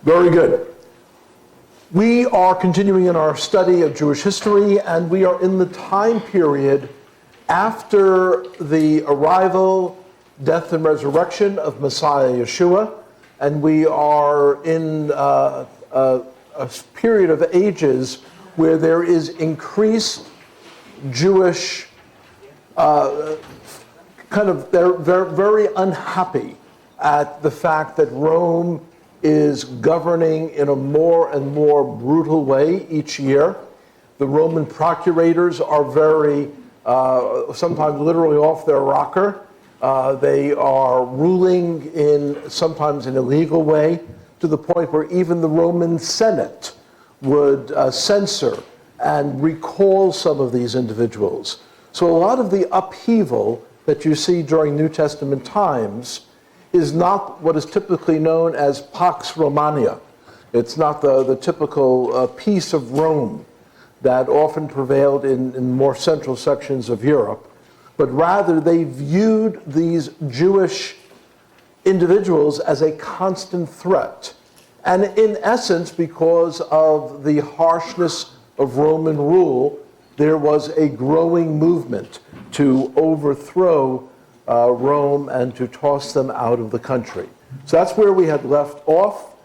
Very good. We are continuing in our study of Jewish history, and we are in the time period after the arrival, death, and resurrection of Messiah Yeshua, and we are in a period of ages where there is increased Jewish they're very unhappy at the fact that Rome is governing in a more and more brutal way each year. The Roman procurators are very, sometimes literally off their rocker. They are ruling sometimes in a illegal way, to the point where even the Roman Senate would censor and recall some of these individuals. So a lot of the upheaval that you see during New Testament times is not what is typically known as Pax Romana. It's not the typical peace of Rome that often prevailed in more central sections of Europe, but rather they viewed these Jewish individuals as a constant threat. And in essence, because of the harshness of Roman rule, there was a growing movement to overthrow Rome and to toss them out of the country. So that's where we had left off,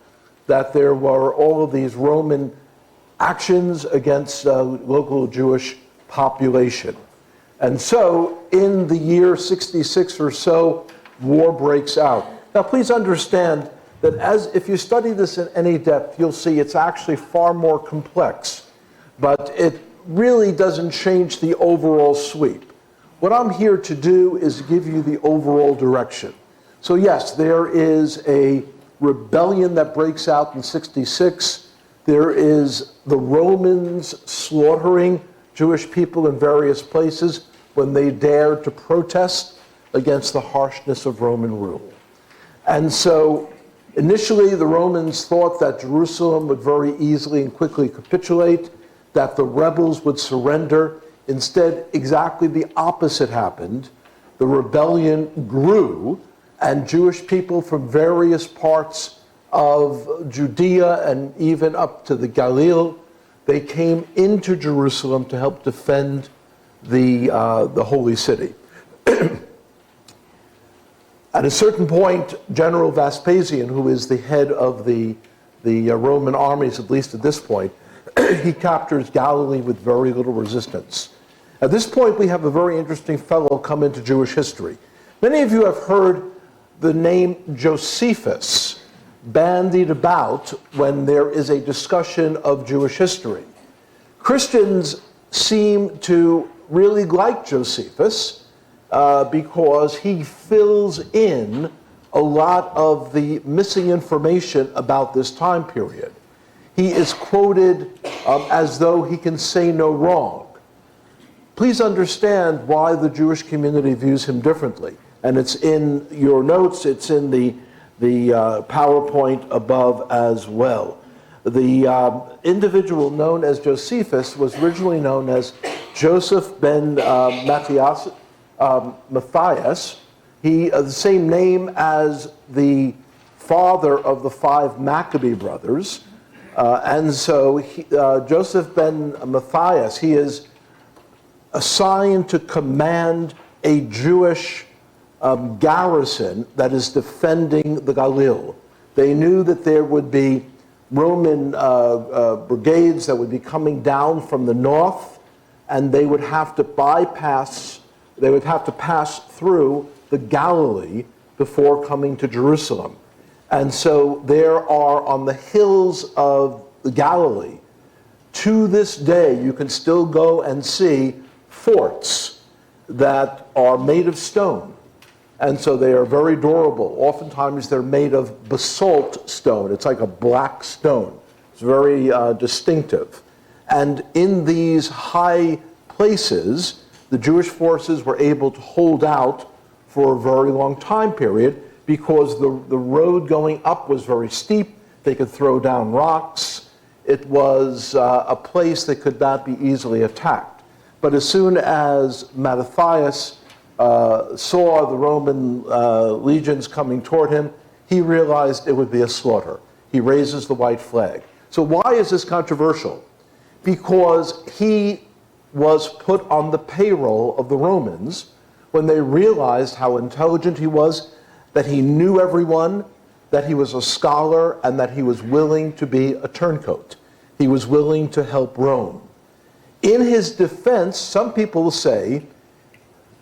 that there were all of these Roman actions against local Jewish population. And so in the year 66 or so, war breaks out. Now please understand that if you study this in any depth, you'll see it's actually far more complex, but it really doesn't change the overall sweep. What I'm here to do is give you the overall direction. So yes, there is a rebellion that breaks out in 66. There is the Romans slaughtering Jewish people in various places when they dared to protest against the harshness of Roman rule. And so initially the Romans thought that Jerusalem would very easily and quickly capitulate, that the rebels would surrender. Instead, exactly the opposite happened. The rebellion grew, and Jewish people from various parts of Judea and even up to the Galilee, they came into Jerusalem to help defend the holy city. At a certain point, General Vespasian, who is the head of the Roman armies, at least at this point, he captures Galilee with very little resistance. At this point, we have a very interesting fellow come into Jewish history. Many of you have heard the name Josephus bandied about when there is a discussion of Jewish history. Christians seem to really like Josephus because he fills in a lot of the missing information about this time period. He is quoted as though he can say no wrong. Please understand why the Jewish community views him differently. And it's in your notes, it's in the PowerPoint above as well. The individual known as Josephus was originally known as Joseph ben Matthias. He the same name as the father of the 5 Maccabee brothers. And so Joseph ben Matthias, he is assigned to command a Jewish garrison that is defending the Galilee. They knew that there would be Roman brigades that would be coming down from the north, and they would have to pass through the Galilee before coming to Jerusalem. And so there are on the hills of the Galilee, to this day, you can still go and see forts that are made of stone. And so they are very durable. Oftentimes they're made of basalt stone. It's like a black stone. It's very distinctive. And in these high places, the Jewish forces were able to hold out for a very long time period because the road going up was very steep. They could throw down rocks. It was a place that could not be easily attacked. But as soon as Matthias saw the Roman legions coming toward him, he realized it would be a slaughter. He raises the white flag. So why is this controversial? Because he was put on the payroll of the Romans when they realized how intelligent he was, that he knew everyone, that he was a scholar, and that he was willing to be a turncoat. He was willing to help Rome. In his defense, some people will say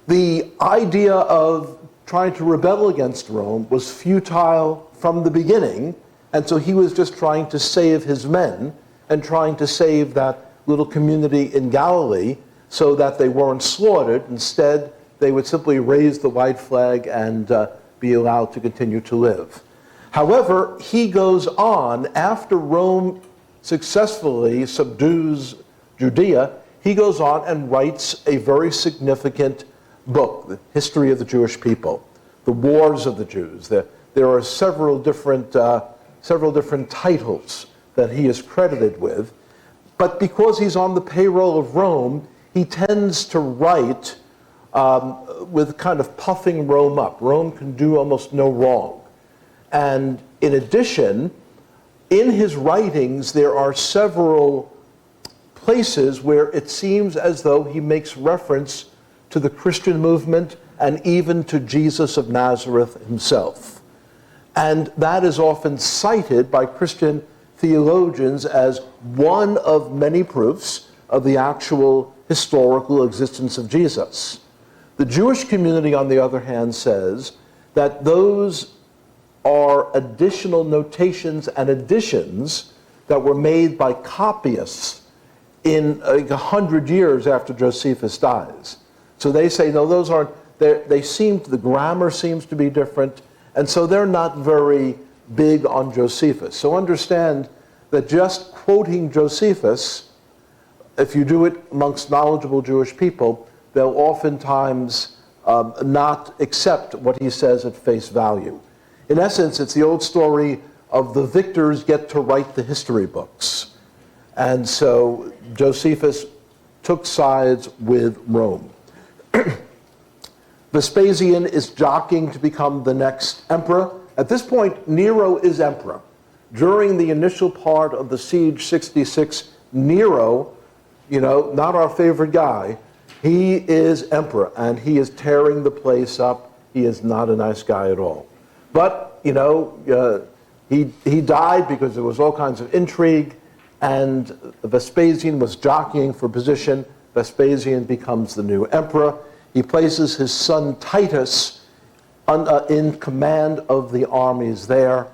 the idea of trying to rebel against Rome was futile from the beginning, and so he was just trying to save his men and trying to save that little community in Galilee so that they weren't slaughtered. Instead, they would simply raise the white flag and be allowed to continue to live. However, he goes on, after Rome successfully subdues Judea, he goes on and writes a very significant book, The History of the Jewish People, The Wars of the Jews. There are several different titles that he is credited with. But because he's on the payroll of Rome, he tends to write with kind of puffing Rome up. Rome can do almost no wrong. And in addition, in his writings, there are several places where it seems as though he makes reference to the Christian movement and even to Jesus of Nazareth himself. And that is often cited by Christian theologians as one of many proofs of the actual historical existence of Jesus. The Jewish community, on the other hand, says that those are additional notations and additions that were made by copyists in 100 years after Josephus dies. So they say, no, those aren't, the grammar seems to be different, and so they're not very big on Josephus. So understand that just quoting Josephus, if you do it amongst knowledgeable Jewish people, they'll oftentimes not accept what he says at face value. In essence, it's the old story of the victors get to write the history books. And so Josephus took sides with Rome. Vespasian is jockeying to become the next emperor. At this point, Nero is emperor. During the initial part of the siege 66, Nero, not our favorite guy, he is emperor, and he is tearing the place up. He is not a nice guy at all. But, he died because there was all kinds of intrigue, and Vespasian was jockeying for position. Vespasian becomes the new emperor. He places his son Titus in command of the armies there.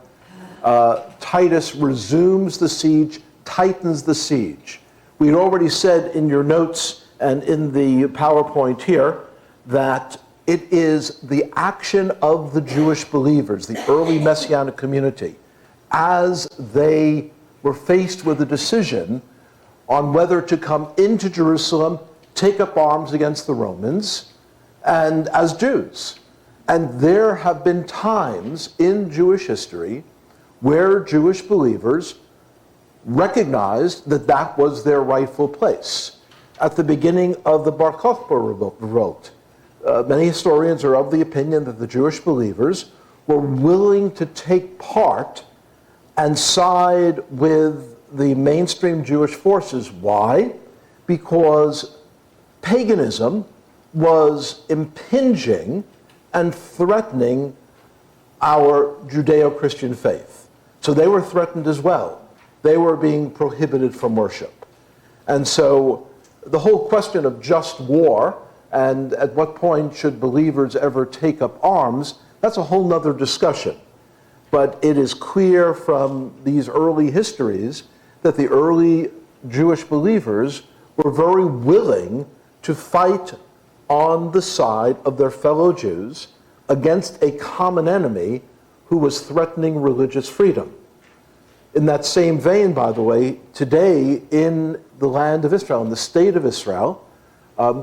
Titus resumes the siege, tightens the siege. We had already said in your notes and in the PowerPoint here that it is the action of the Jewish believers, the early Messianic community, as they were faced with a decision on whether to come into Jerusalem, take up arms against the Romans, and as Jews. And there have been times in Jewish history where Jewish believers recognized that that was their rightful place. At the beginning of the Bar Kokhba revolt, many historians are of the opinion that the Jewish believers were willing to take part and side with the mainstream Jewish forces. Why? Because paganism was impinging and threatening our Judeo-Christian faith. So they were threatened as well. They were being prohibited from worship. And so the whole question of just war and at what point should believers ever take up arms, that's a whole nother discussion. But it is clear from these early histories that the early Jewish believers were very willing to fight on the side of their fellow Jews against a common enemy who was threatening religious freedom. In that same vein, by the way, today in the land of Israel, in the state of Israel,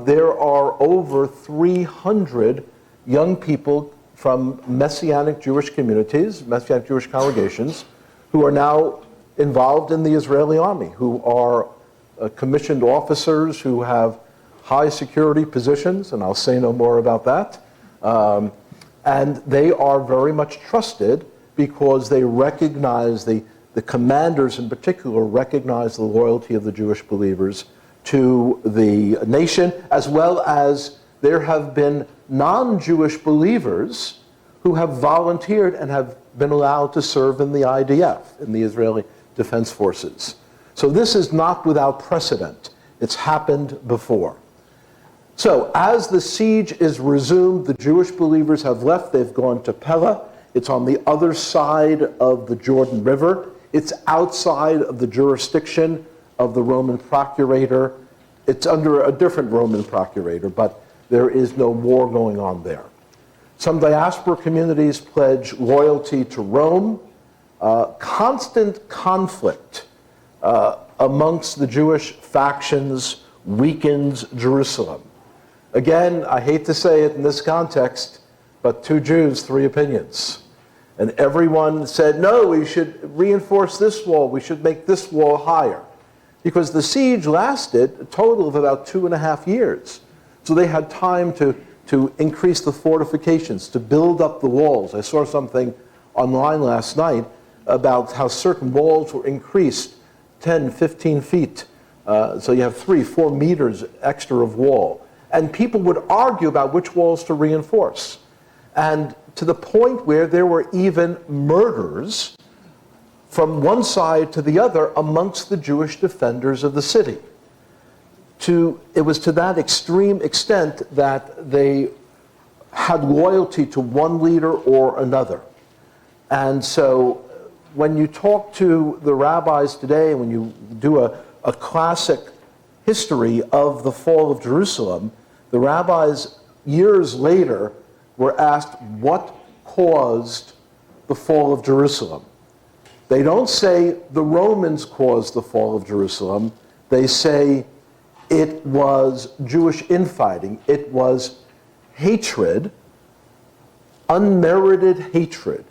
there are over 300 young people from Messianic Jewish communities, Messianic Jewish congregations, who are now involved in the Israeli army, who are commissioned officers who have high security positions, and I'll say no more about that. And they are very much trusted because they recognize, the commanders in particular recognize the loyalty of the Jewish believers to the nation, as well as there have been non-Jewish believers who have volunteered and have been allowed to serve in the IDF, in the Israeli Defense Forces. So this is not without precedent. It's happened before. So as the siege is resumed, the Jewish believers have left. They've gone to Pella. It's on the other side of the Jordan River. It's outside of the jurisdiction of the Roman procurator. It's under a different Roman procurator, but there is no war going on there. Some diaspora communities pledge loyalty to Rome. Constant conflict amongst the Jewish factions weakens Jerusalem. Again, I hate to say it in this context, but 2 Jews, 3 opinions. And everyone said, no, we should reinforce this wall, we should make this wall higher. Because the siege lasted a total of about 2.5 years. So they had time to increase the fortifications, to build up the walls. I saw something online last night about how certain walls were increased 10, 15 feet. So you have 3, 4 meters extra of wall. And people would argue about which walls to reinforce. And to the point where there were even murders from one side to the other amongst the Jewish defenders of the city. It was to that extreme extent that they had loyalty to one leader or another. And so when you talk to the rabbis today, when you do a classic history of the fall of Jerusalem, the rabbis years later were asked what caused the fall of Jerusalem. They don't say the Romans caused the fall of Jerusalem. They say it was Jewish infighting. It was hatred, unmerited hatred,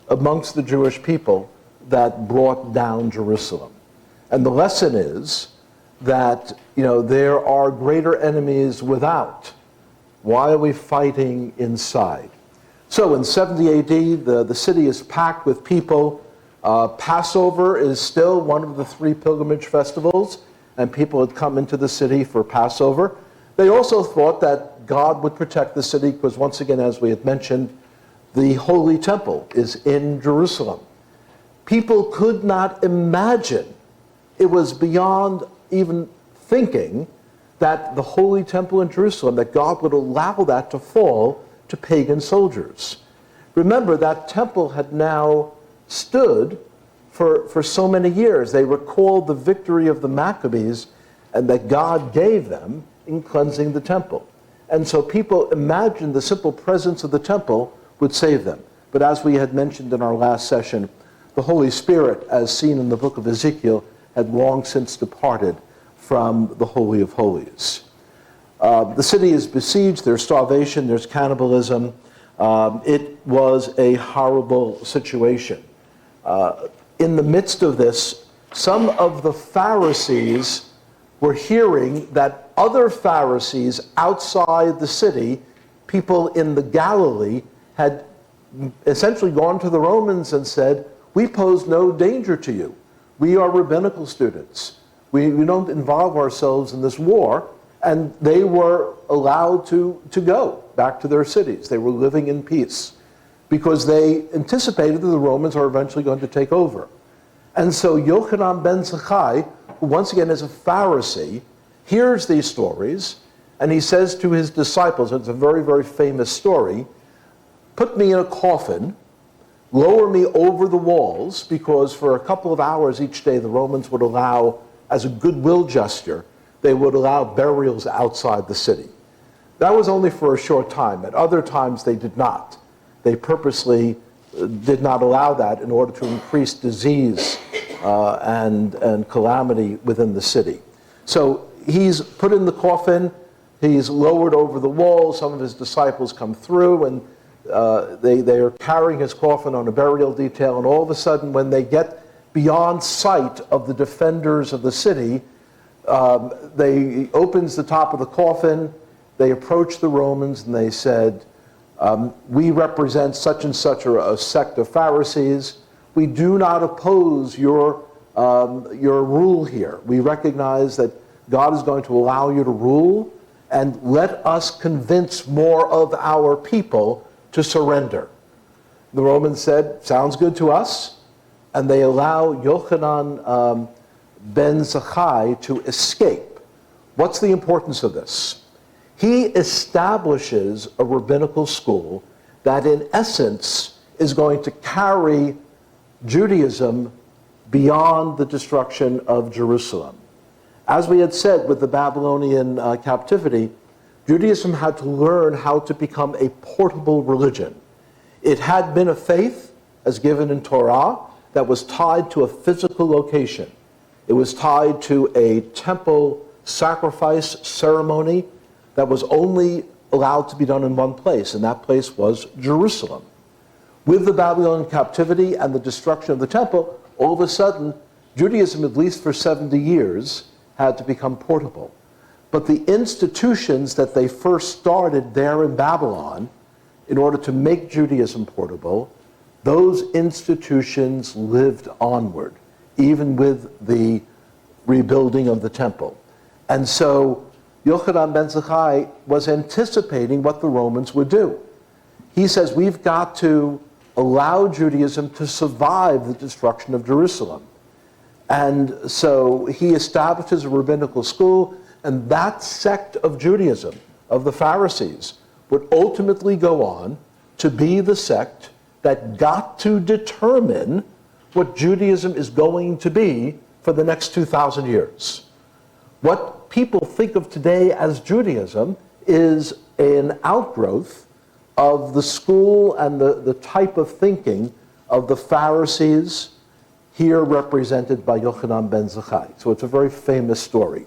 amongst the Jewish people that brought down Jerusalem. And the lesson is that, there are greater enemies without. Why are we fighting inside? So in 70 AD, the city is packed with people. Passover is still one of the 3 pilgrimage festivals, and people had come into the city for Passover. They also thought that God would protect the city because, once again, as we had mentioned, the Holy Temple is in Jerusalem. People could not imagine, it was beyond even thinking, that the Holy Temple in Jerusalem, that God would allow that to fall to pagan soldiers. Remember, that temple had now stood for so many years. They recalled the victory of the Maccabees and that God gave them in cleansing the temple. And so people imagined the simple presence of the temple would save them. But as we had mentioned in our last session, the Holy Spirit, as seen in the book of Ezekiel, had long since departed from the Holy of Holies. The city is besieged, there's starvation, there's cannibalism. It was a horrible situation. In the midst of this, some of the Pharisees were hearing that other Pharisees outside the city, people in the Galilee, had essentially gone to the Romans and said, we pose no danger to you. We are rabbinical students. We don't involve ourselves in this war. And they were allowed to go back to their cities. They were living in peace because they anticipated that the Romans are eventually going to take over. And so Yochanan ben Zakkai, who once again is a Pharisee, hears these stories, and he says to his disciples, it's a very, very famous story, put me in a coffin, lower me over the walls, because for a couple of hours each day the Romans would allow, as a goodwill gesture, they would allow burials outside the city. That was only for a short time. At other times they did not. They purposely did not allow that in order to increase disease and calamity within the city. So he's put in the coffin, he's lowered over the wall, some of his disciples come through, and they are carrying his coffin on a burial detail, and all of a sudden when they get beyond sight of the defenders of the city, he opens the top of the coffin, they approach the Romans and they said, We represent such and such a sect of Pharisees. We do not oppose your rule here. We recognize that God is going to allow you to rule, and let us convince more of our people to surrender. The Romans said, sounds good to us, and they allow Yochanan ben Zakkai to escape. What's the importance of this? He establishes a rabbinical school that in essence is going to carry Judaism beyond the destruction of Jerusalem. As we had said with the Babylonian captivity, Judaism had to learn how to become a portable religion. It had been a faith, as given in Torah, that was tied to a physical location. It was tied to a temple sacrifice ceremony that was only allowed to be done in one place, and that place was Jerusalem. With the Babylonian captivity and the destruction of the temple, all of a sudden, Judaism, at least for 70 years, had to become portable. But the institutions that they first started there in Babylon, in order to make Judaism portable, those institutions lived onward, even with the rebuilding of the temple. And so Yochanan ben Zakkai was anticipating what the Romans would do. He says, we've got to allow Judaism to survive the destruction of Jerusalem. And so he establishes a rabbinical school, and that sect of Judaism, of the Pharisees, would ultimately go on to be the sect that got to determine what Judaism is going to be for the next 2,000 years. What people think of today as Judaism is an outgrowth of the school and the type of thinking of the Pharisees, here represented by Yochanan ben Zakkai. So it's a very famous story.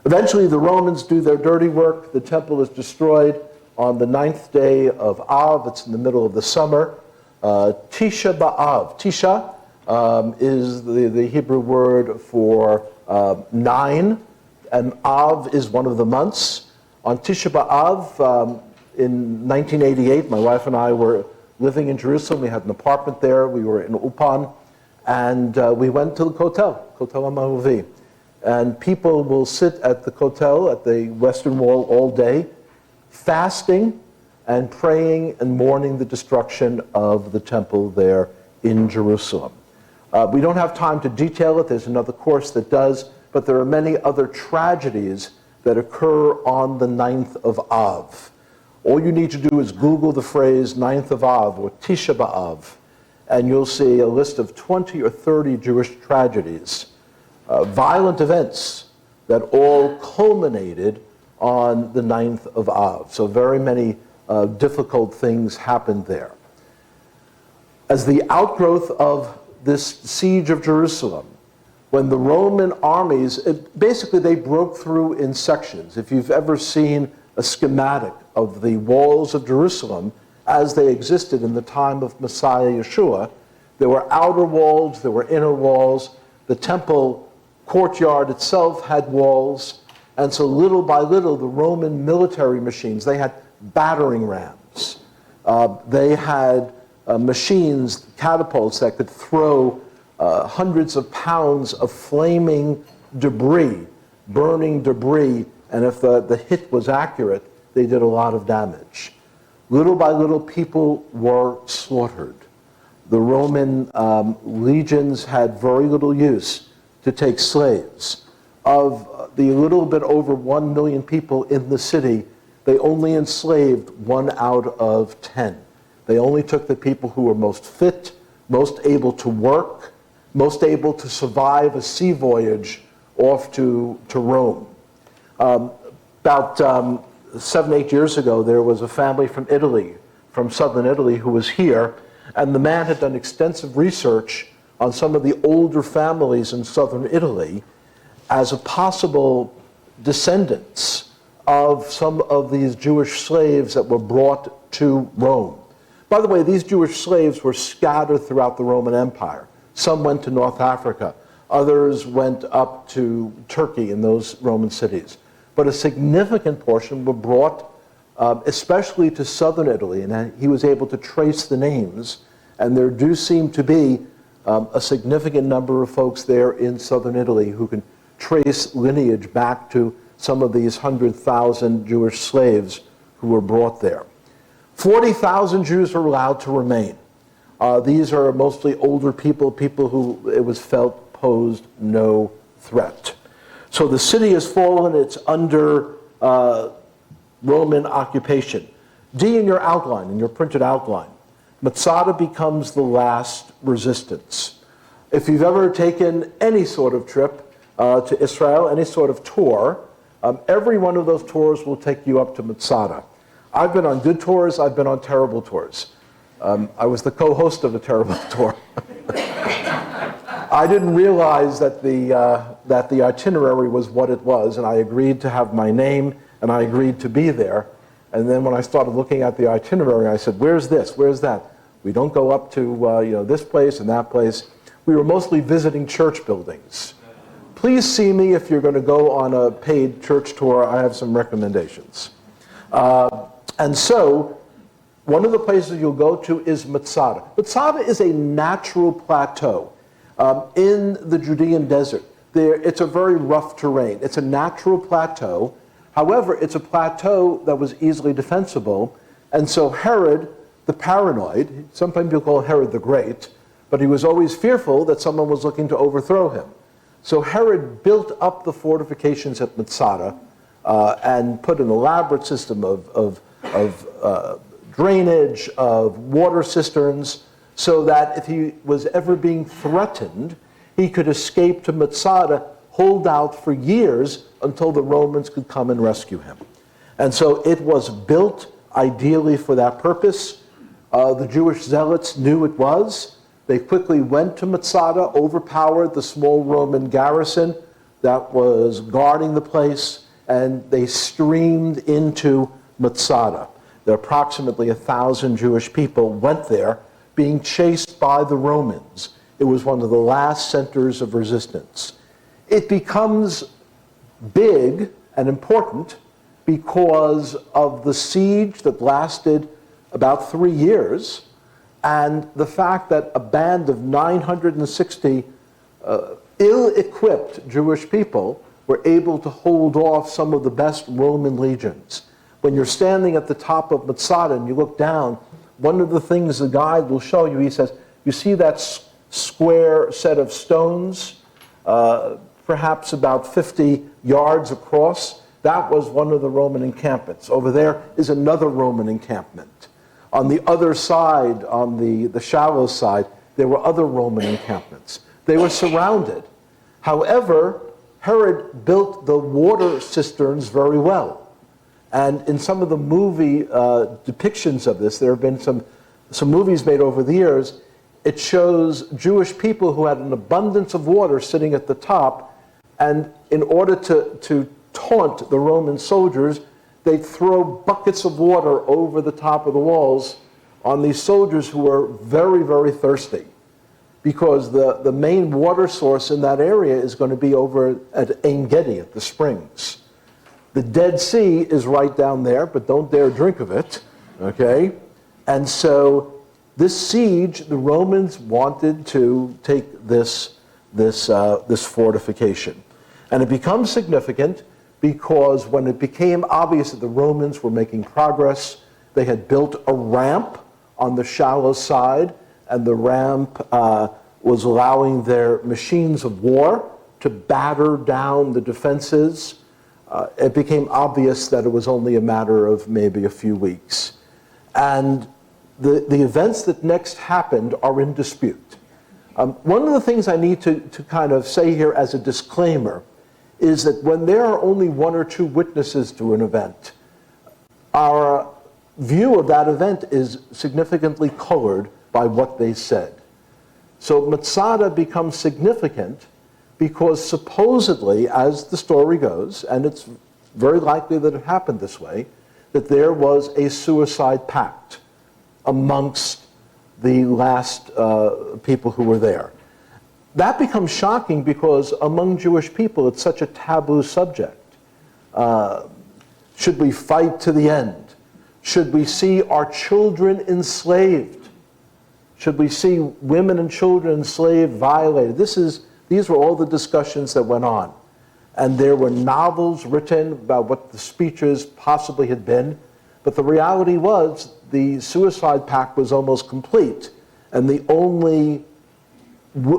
Eventually the Romans do their dirty work. The temple is destroyed on the 9th day of Av. It's in the middle of the summer. Tisha B'Av. Tisha is the Hebrew word for 9, and Av is one of the months. On Tisha B'Av, in 1988, my wife and I were living in Jerusalem. We had an apartment there. We were in Upan, and we went to the Kotel HaMahuvi. And people will sit at the Kotel, at the Western Wall, all day, fasting and praying and mourning the destruction of the temple there in Jerusalem. We don't have time to detail it. There's another course that does, but there are many other tragedies that occur on the 9th of Av. All you need to do is Google the phrase 9th of Av or Tisha B'Av, and you'll see a list of 20 or 30 Jewish tragedies, violent events that all culminated on the 9th of Av. So very many difficult things happened there. As the outgrowth of this siege of Jerusalem, when the Roman armies, basically they broke through in sections. If you've ever seen a schematic of the walls of Jerusalem as they existed in the time of Messiah Yeshua, there were outer walls, there were inner walls. The temple courtyard itself had walls. And so little by little, the Roman military machines, they had battering rams. They had machines, catapults that could throw hundreds of pounds of flaming debris, burning debris, and if the hit was accurate, they did a lot of damage. Little by little, people were slaughtered. The Roman legions had very little use to take slaves. Of the little bit over 1 million people in the city, they only enslaved 1 out of 10. They only took the people who were most fit, most able to work, most able to survive a sea voyage off to Rome. About 7, 8 years ago, there was a family from Italy, from southern Italy, who was here, and the man had done extensive research on some of the older families in southern Italy as a possible descendants of some of these Jewish slaves that were brought to Rome. By the way, these Jewish slaves were scattered throughout the Roman Empire. Some went to North Africa. Others went up to Turkey in those Roman cities. But a significant portion were brought especially to southern Italy, and he was able to trace the names, and there do seem to be a significant number of folks there in southern Italy who can trace lineage back to some of these 100,000 Jewish slaves who were brought there. 40,000 Jews are allowed to remain. These are mostly older people, people who it was felt posed no threat. So the city has fallen, it's under Roman occupation. D in your outline, in your printed outline. Masada becomes the last resistance. If you've ever taken any sort of trip to Israel, any sort of tour, every one of those tours will take you up to Masada. I've been on good tours, I've been on terrible tours. I was the co-host of a terrible tour. I didn't realize that the itinerary was what it was, and I agreed to have my name, and I agreed to be there. And then when I started looking at the itinerary, I said, where's this, where's that? We don't go up to this place and that place. We were mostly visiting church buildings. Please see me if you're going to go on a paid church tour. I have some recommendations. And so, one of the places you'll go to is Masada. Masada is a natural plateau in the Judean desert. It's a very rough terrain. It's a natural plateau. However, it's a plateau that was easily defensible. And so Herod, the paranoid, sometimes people call Herod the Great, but he was always fearful that someone was looking to overthrow him. So Herod built up the fortifications at Masada and put an elaborate system of drainage, of water cisterns, so that if he was ever being threatened, he could escape to Masada, hold out for years until the Romans could come and rescue him. And so it was built ideally for that purpose. The Jewish zealots knew it was. They quickly went to Masada, overpowered the small Roman garrison that was guarding the place, and they streamed into Masada. There are approximately 1,000 Jewish people went there, being chased by the Romans. It was one of the last centers of resistance. It becomes big and important because of the siege that lasted about 3 years, and the fact that a band of 960 ill-equipped Jewish people were able to hold off some of the best Roman legions. When you're standing at the top of Masada and you look down, one of the things the guide will show you, he says, you see that square set of stones, perhaps about 50 yards across? That was one of the Roman encampments. Over there is another Roman encampment. On the other side, on the shallow side, there were other Roman encampments. They were surrounded. However, Herod built the water cisterns very well. And in some of the movie depictions of this, there have been some movies made over the years, it shows Jewish people who had an abundance of water sitting at the top, and in order to taunt the Roman soldiers, they'd throw buckets of water over the top of the walls on these soldiers who were very, very thirsty, because the main water source in that area is going to be over at Ein Gedi, at the springs. The Dead Sea is right down there, but don't dare drink of it, okay? And so this siege, the Romans wanted to take this fortification. And it becomes significant because when it became obvious that the Romans were making progress, they had built a ramp on the shallow side, and the ramp was allowing their machines of war to batter down the defenses. It became obvious that it was only a matter of maybe a few weeks. And the events that next happened are in dispute. One of the things I need to kind of say here as a disclaimer is that when there are only one or two witnesses to an event, our view of that event is significantly colored by what they said. So Masada becomes significant because supposedly, as the story goes, and it's very likely that it happened this way, that there was a suicide pact amongst the last people who were there. That becomes shocking because among Jewish people, it's such a taboo subject. Should we fight to the end? Should we see our children enslaved? Should we see women and children enslaved, violated? These were all the discussions that went on. And there were novels written about what the speeches possibly had been. But the reality was the suicide pact was almost complete. And the only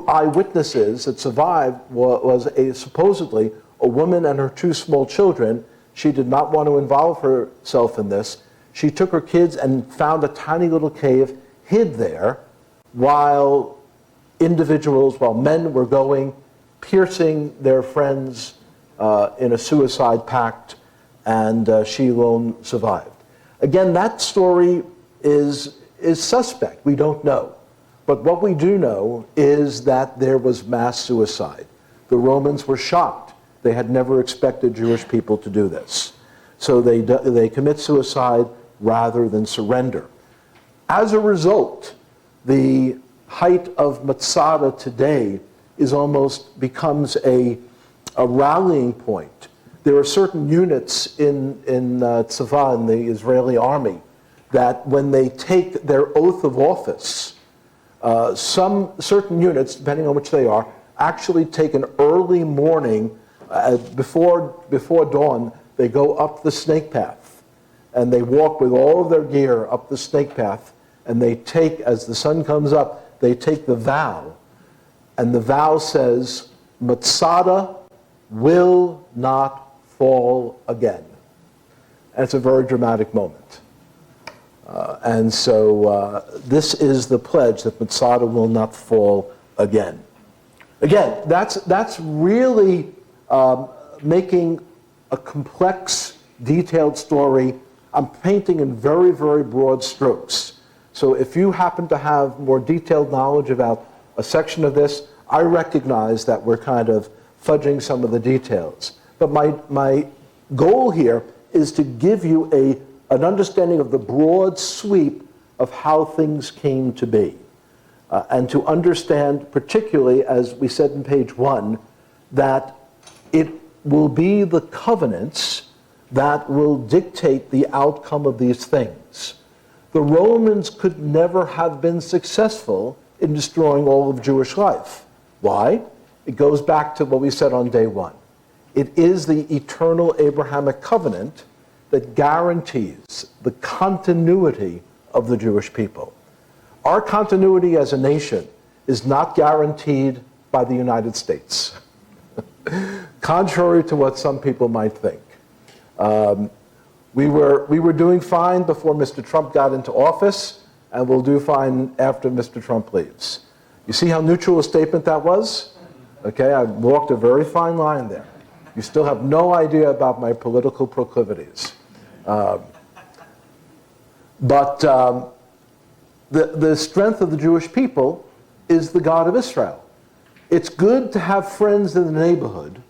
eyewitnesses that survived was supposedly a woman and her 2 small children. She did not want to involve herself in this. She took her kids and found a tiny little cave, hid there, while men were going, piercing their friends in a suicide pact, and she alone survived. Again, that story is suspect. We don't know. But what we do know is that there was mass suicide. The Romans were shocked. They had never expected Jewish people to do this. So they commit suicide rather than surrender. As a result, the height of Masada today becomes a rallying point. There are certain units in Tzava, in the Israeli army, that when they take their oath of office, certain units, depending on which they are, actually take an early morning, before dawn, they go up the snake path, and they walk with all of their gear up the snake path, and they take, as the sun comes up, they take the vow, and the vow says, Masada will not fall again. And it's a very dramatic moment. And so this is the pledge that Masada will not fall again. Again, that's really making a complex, detailed story. I'm painting in very, very broad strokes. So if you happen to have more detailed knowledge about a section of this, I recognize that we're kind of fudging some of the details. But my goal here is to give you an understanding of the broad sweep of how things came to be. And to understand, particularly, as we said in page 1, that it will be the covenants that will dictate the outcome of these things. The Romans could never have been successful in destroying all of Jewish life. Why? It goes back to what we said on day 1. It is the eternal Abrahamic covenant that guarantees the continuity of the Jewish people. Our continuity as a nation is not guaranteed by the United States, contrary to what some people might think. We were doing fine before Mr. Trump got into office, and we'll do fine after Mr. Trump leaves. You see how neutral a statement that was? Okay, I walked a very fine line there. You still have no idea about my political proclivities. But the strength of the Jewish people is the God of Israel. It's good to have friends in the neighborhood,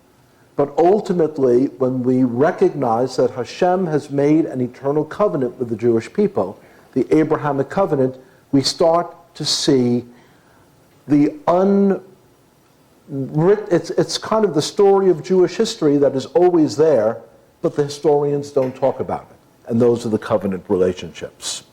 but ultimately, when we recognize that Hashem has made an eternal covenant with the Jewish people, the Abrahamic covenant, we start to see it's kind of the story of Jewish history that is always there, but the historians don't talk about it. And those are the covenant relationships.